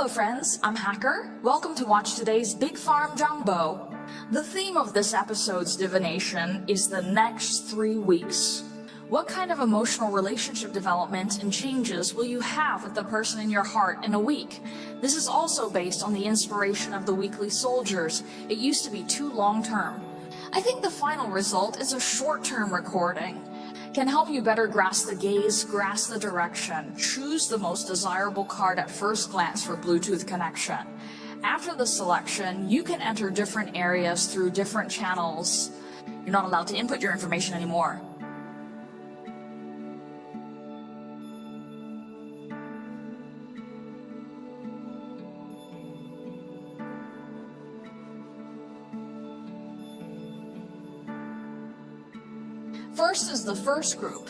Hello friends, I'm Hacker. Welcome to watch today's Big Farm Jumbo. The theme of this episode's divination is the next 3 weeks. What kind of emotional relationship development and changes will you have with the person in your heart in a week? This is also based on the inspiration of the weekly soldiers. It used to be too long-term. I think the final result is a short-term recording. Can help you better grasp the gaze, grasp the direction, choose the most desirable card at first glance for Bluetooth connection. After the selection, you can enter different areas through different channels. You're not allowed to input your information anymore. First is the first group.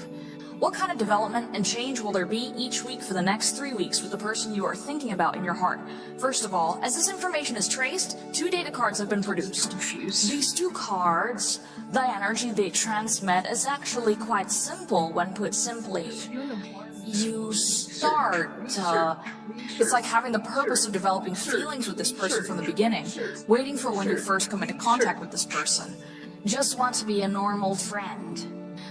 What kind of development and change will there be each week for the next 3 weeks with the person you are thinking about in your heart? First of all, as this information is traced, 2 data cards have been produced. These 2 cards, the energy they transmit is actually quite simple when put simply. You start, it's like having the purpose of developing feelings with this person from the beginning, waiting for when you first come into contact with this person. Just want to be a normal friend.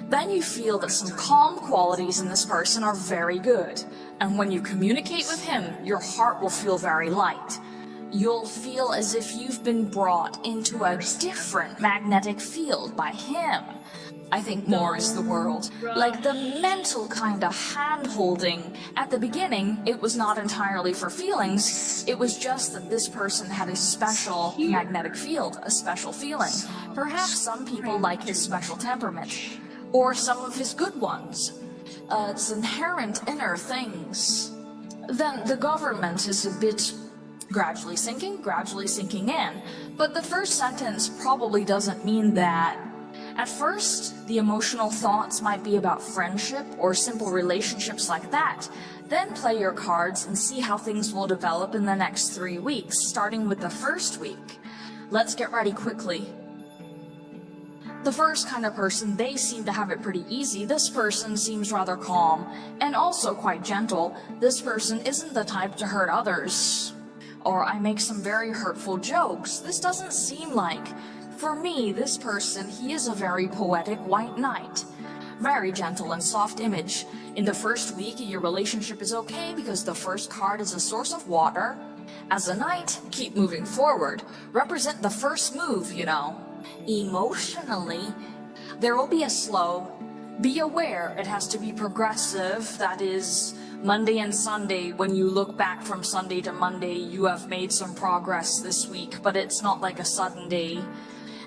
Then you feel that some calm qualities in this person are very good. And when you communicate with him, your heart will feel very light. You'll feel as if you've been brought into a different magnetic field by him. I think more is the word. Like the mental kind of hand-holding. At the beginning, it was not entirely for feelings. It was just that this person had a special magnetic field, a special feeling. Perhaps some people like his special temperament, or some of his good ones. It's inherent inner things. Then the government is a bit gradually sinking in. But the first sentence probably doesn't mean that. At first, the emotional thoughts might be about friendship or simple relationships like that. Then play your cards and see how things will develop in the next 3 weeks, starting with the first week. Let's get ready quickly. The first kind of person, they seem to have it pretty easy. This person seems rather calm and also quite gentle. This person isn't the type to hurt others. Or I make some very hurtful jokes. This doesn't seem like. For me, this person, he is a very poetic white knight. Very gentle and soft image. In the first week, your relationship is okay because the first card is a source of water. As a knight, keep moving forward. Represent the first move, you know. Emotionally, there will be a slow. Be aware it has to be progressive. That is, Monday and Sunday, when you look back from Sunday to Monday, you have made some progress this week, but it's not like a sudden day.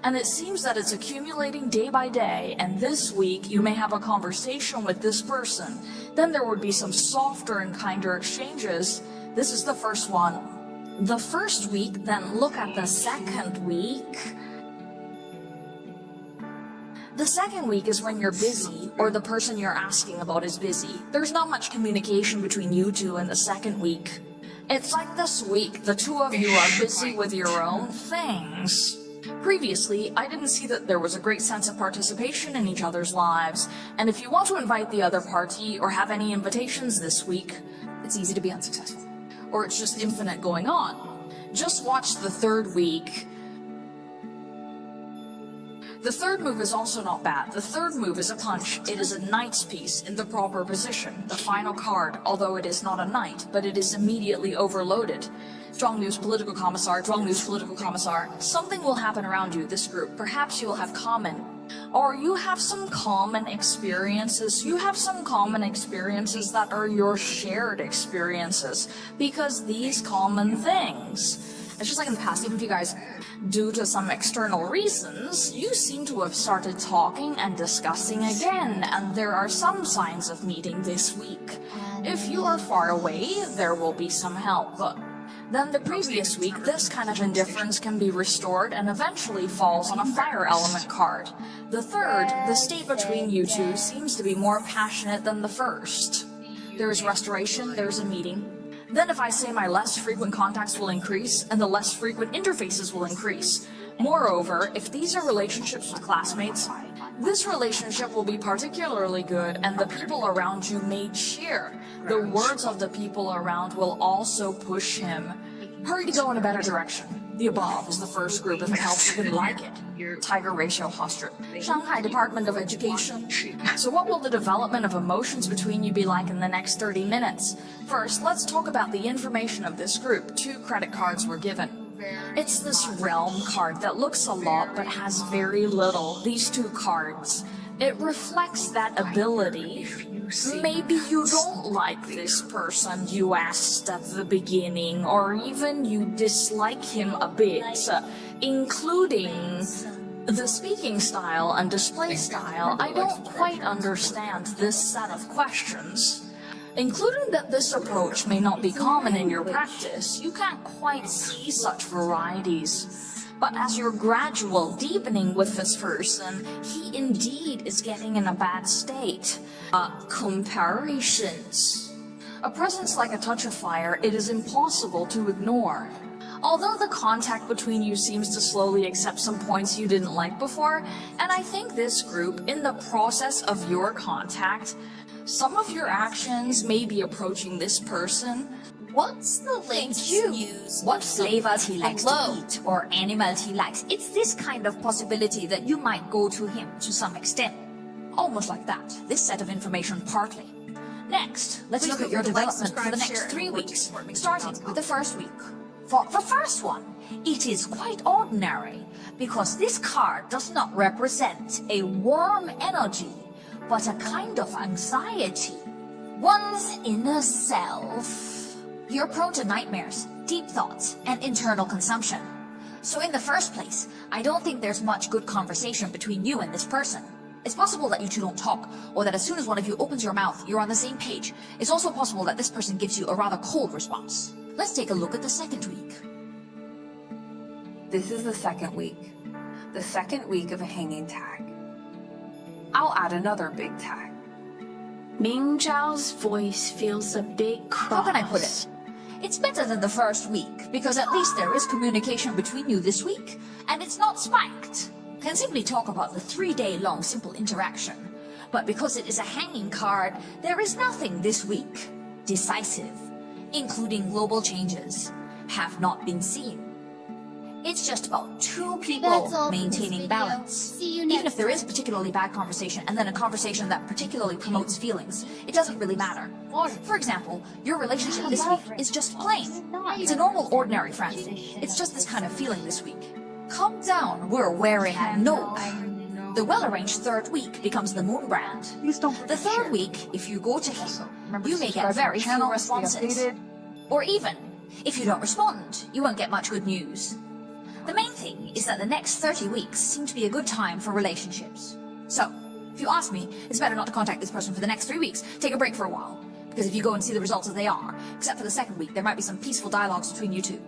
And it seems that it's accumulating day by day, and this week you may have a conversation with this person. Then there would be some softer and kinder exchanges. This is the first one. The first week, then look at the second week. The second week is when you're busy, or the person you're asking about is busy. There's not much communication between you two in the second week. It's like this week, the 2 of you are busy with your own things. Previously, I didn't see that there was a great sense of participation in each other's lives, and if you want to invite the other party or have any invitations this week, it's easy to be unsuccessful. Or it's just infinite going on. Just watch the third week. The third move is also not bad. The third move is a punch. It is a knight's piece in the proper position. The final card, although it is not a knight, but it is immediately overloaded. Strong news, political commissar, strong news, political commissar. Something will happen around you, this group. Perhaps you will have common. Or you have some common experiences. You have some common experiences that are your shared experiences. Because these common things, it's just like in the past, even if you guys, due to some external reasons, you seem to have started talking and discussing again, and there are some signs of meeting this week. If you are far away, there will be some help. Then the previous week, this kind of indifference can be restored and eventually falls on a fire element card. The third, the state between you two, seems to be more passionate than the first. There is restoration, there is a meeting. Then if I say my less frequent contacts will increase and the less frequent interfaces will increase. Moreover, if these are relationships with classmates, This relationship will be particularly good, and the people around you may cheer. The words of the people around will also push him. Hurry to go in a better direction. The above is the first group if it helps you can like it. Tiger Ratio Hostrip, Shanghai Department of Education. So what will the development of emotions between you be like in the next 30 minutes? First, let's talk about the information of this group. 2 credit cards were given. It's this realm card that looks a lot but has very little. These 2 cards. It reflects that ability. Maybe you don't like this person you asked at the beginning, or even you dislike him a bit, including the speaking style and display style. I don't quite understand this set of questions. Including that this approach may not be common in your practice, you can't quite see such varieties. But as you're gradual deepening with this person, he indeed is getting in a bad state. Comparisons. A presence like a touch of fire, it is impossible to ignore. Although the contact between you seems to slowly accept some points you didn't like before, and I think this group, in the process of your contact, some of your actions may be approaching this person. What's the latest news? What flavors he likes to eat or animals he likes? It's this kind of possibility that you might go to him to some extent. Almost like that. This set of information partly. Next, let's look at your development for the next 3 weeks, starting with the first week. For the first one, it is quite ordinary because this card does not represent a warm energy, but a kind of anxiety. One's inner self. You're prone to nightmares, deep thoughts, and internal consumption. So in the first place, I don't think there's much good conversation between you and this person. It's possible that you two don't talk, or that as soon as one of you opens your mouth, you're on the same page. It's also possible that this person gives you a rather cold response. Let's take a look at the second week. This is the second week. The second week of a hanging tag. I'll add another big tag. Ming Zhao's voice feels a bit cross. How can I put it? It's better than the first week, because at least there is communication between you this week, and it's not spiked. Can simply talk about the 3-day-long simple interaction. But because it is a hanging card, there is nothing this week. Decisive, including global changes, have not been seen. It's just about 2 people maintaining balance. Even if there is particularly bad conversation and then a conversation that particularly promotes feelings, it doesn't really matter. For example, your relationship this week is just plain. It's a normal, ordinary friend. It's just this kind of feeling this week. Calm down, we're wearing Nope. The well-arranged third week becomes the moon brand. The third week, if you go to him, you may get very few responses. Or even, if you don't respond, you won't get much good news. The main thing is that the next 30 weeks seem to be a good time for relationships. So, if you ask me, it's better not to contact this person for the next 3 weeks. Take a break for a while. Because if you go and see the results as they are, except for the second week, there might be some peaceful dialogues between you two.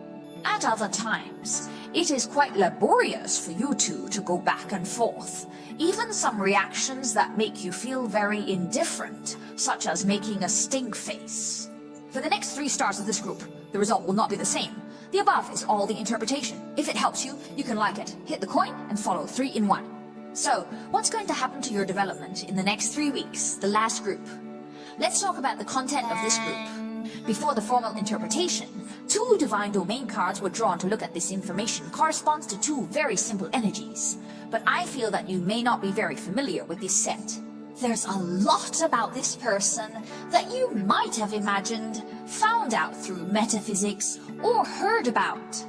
At other times, it is quite laborious for you two to go back and forth. Even some reactions that make you feel very indifferent, such as making a stink face. For the next 3 stars of this group, the result will not be the same. The above is all the interpretation. If it helps you, you can like it, hit the coin, and follow 3 in 1. So, what's going to happen to your development in the next 3 weeks, the last group? Let's talk about the content of this group. Before the formal interpretation, 2 divine domain cards were drawn to look at this information corresponds to 2 very simple energies. But I feel that you may not be very familiar with this set. There's a lot about this person that you might have imagined, found out through metaphysics, or heard about.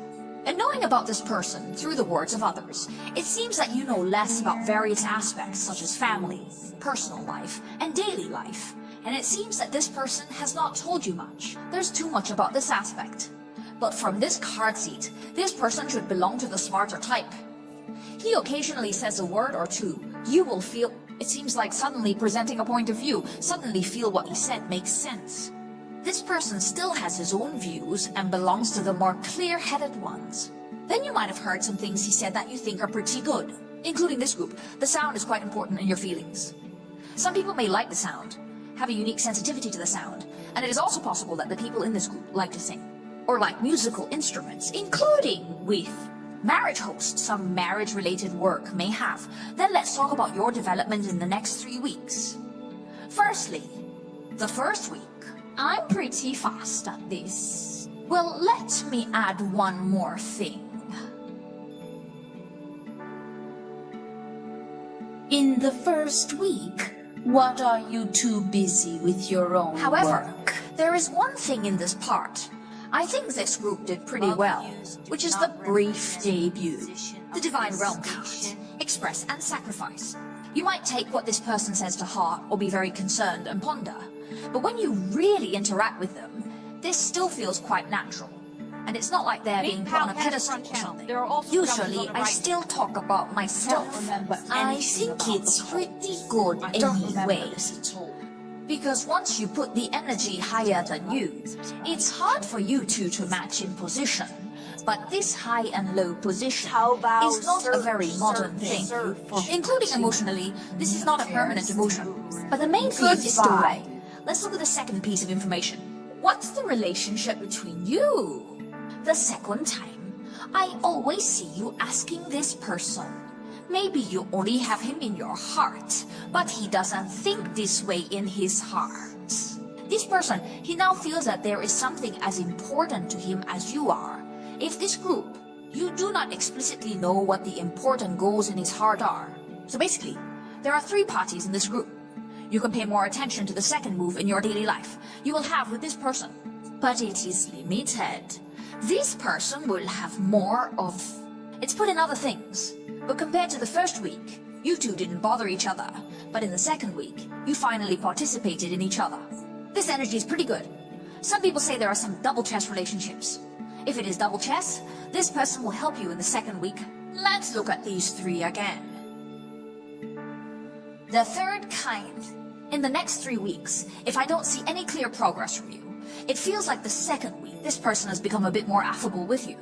And knowing about this person through the words of others, it seems that you know less about various aspects such as family, personal life, and daily life. And it seems that this person has not told you much. There's too much about this aspect. But from this card seat, this person should belong to the smarter type. He occasionally says a word or two. You will feel, it seems like suddenly presenting a point of view, suddenly feel what he said makes sense. This person still has his own views and belongs to the more clear-headed ones. Then you might have heard some things he said that you think are pretty good, including this group. The sound is quite important in your feelings. Some people may like the sound, have a unique sensitivity to the sound, and it is also possible that the people in this group like to sing, or like musical instruments, including with marriage host, some marriage-related work may have, then let's talk about your development in the next 3 weeks. Firstly, the first week. I'm pretty fast at this. Well, let me add one more thing. In the first week, what are you too busy with your own However, work? there is one thing in this part. I think this group did pretty well, which is the brief debut. The Divine Realm card. Express and sacrifice. You might take what this person says to heart or be very concerned and ponder. But when you really interact with them, this still feels quite natural. And it's not like they're being put on a pedestal or something. Usually, I still talk about myself. I think it's pretty good anyway. Because once you put the energy higher than you, it's hard for you two to match in position. But this high and low position is not a very modern thing. Including emotionally, this is not a permanent emotion. But the main theme is still right. Let's look at the second piece of information. What's the relationship between you? The second time, I always see you asking this person. Maybe you only have him in your heart, but he doesn't think this way in his heart. This person, he now feels that there is something as important to him as you are. If this group, you do not explicitly know what the important goals in his heart are. So basically, there are 3 parties in this group. You can pay more attention to the second move in your daily life you will have with this person. But it is limited. This person will have more of... It's put in other things. But compared to the first week, you two didn't bother each other. But in the second week, you finally participated in each other. This energy is pretty good. Some people say there are some double chess relationships. If it is double chess, this person will help you in the second week. Let's look at these 3 again. The third kind. In the next 3 weeks, if I don't see any clear progress from you, it feels like the second week this person has become a bit more affable with you.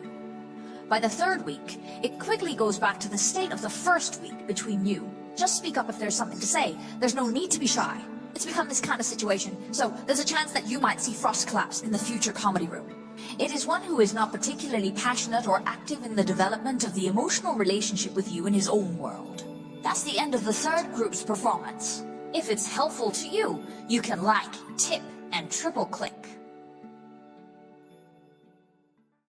By the third week, it quickly goes back to the state of the first week between you. Just speak up if there's something to say. There's no need to be shy. It's become this kind of situation, so there's a chance that you might see Frost collapse in the future comedy room. It is one who is not particularly passionate or active in the development of the emotional relationship with you in his own world. That's the end of the third group's performance. If it's helpful to you, you can like, tip, and triple click.